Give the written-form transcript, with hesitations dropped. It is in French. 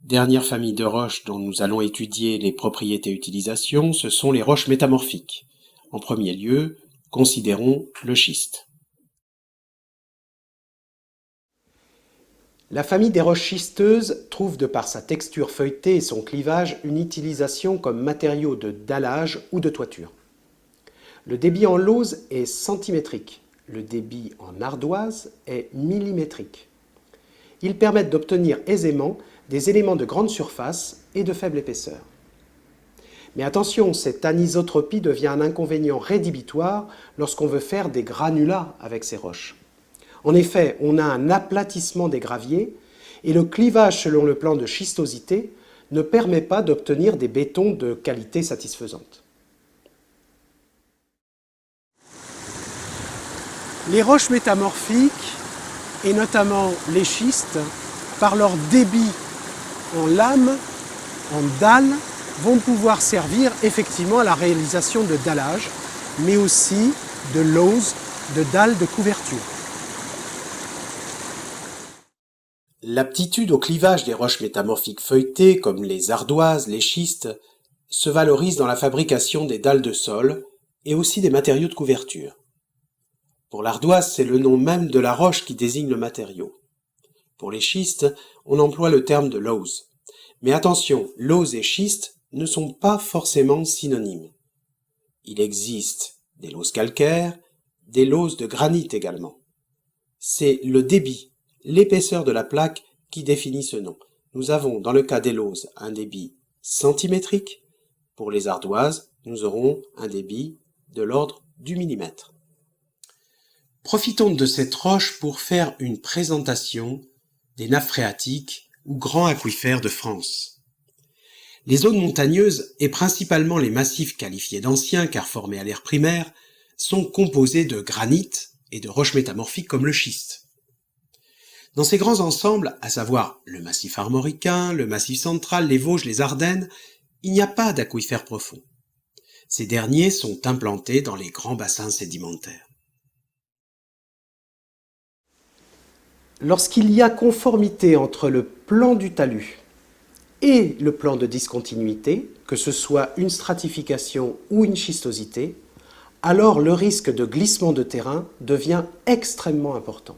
Dernière famille de roches dont nous allons étudier les propriétés et utilisations, ce sont les roches métamorphiques. En premier lieu, considérons le schiste. La famille des roches schisteuses trouve de par sa texture feuilletée et son clivage une utilisation comme matériau de dallage ou de toiture. Le débit en lauze est centimétrique, le débit en ardoise est millimétrique. Ils permettent d'obtenir aisément des éléments de grande surface et de faible épaisseur. Mais attention, cette anisotropie devient un inconvénient rédhibitoire lorsqu'on veut faire des granulats avec ces roches. En effet, on a un aplatissement des graviers et le clivage selon le plan de schistosité ne permet pas d'obtenir des bétons de qualité satisfaisante. Les roches métamorphiques, et notamment les schistes, par leur débit en lame, en dalle, vont pouvoir servir effectivement à la réalisation de dallage, mais aussi de lauze, de dalles de couverture. L'aptitude au clivage des roches métamorphiques feuilletées, comme les ardoises, les schistes, se valorise dans la fabrication des dalles de sol et aussi des matériaux de couverture. Pour l'ardoise, c'est le nom même de la roche qui désigne le matériau. Pour les schistes, on emploie le terme de lauze. Mais attention, lauze et schiste ne sont pas forcément synonymes. Il existe des lauzes calcaires, des lauzes de granit également. C'est le débit, l'épaisseur de la plaque qui définit ce nom. Nous avons dans le cas des lauzes un débit centimétrique. Pour les ardoises, nous aurons un débit de l'ordre du millimètre. Profitons de cette roche pour faire une présentation des nappes phréatiques ou grands aquifères de France. Les zones montagneuses, et principalement les massifs qualifiés d'anciens car formés à l'ère primaire, sont composés de granit et de roches métamorphiques comme le schiste. Dans ces grands ensembles, à savoir le massif armoricain, le massif central, les Vosges, les Ardennes, il n'y a pas d'aquifères profonds. Ces derniers sont implantés dans les grands bassins sédimentaires. Lorsqu'il y a conformité entre le plan du talus et le plan de discontinuité, que ce soit une stratification ou une schistosité, alors le risque de glissement de terrain devient extrêmement important.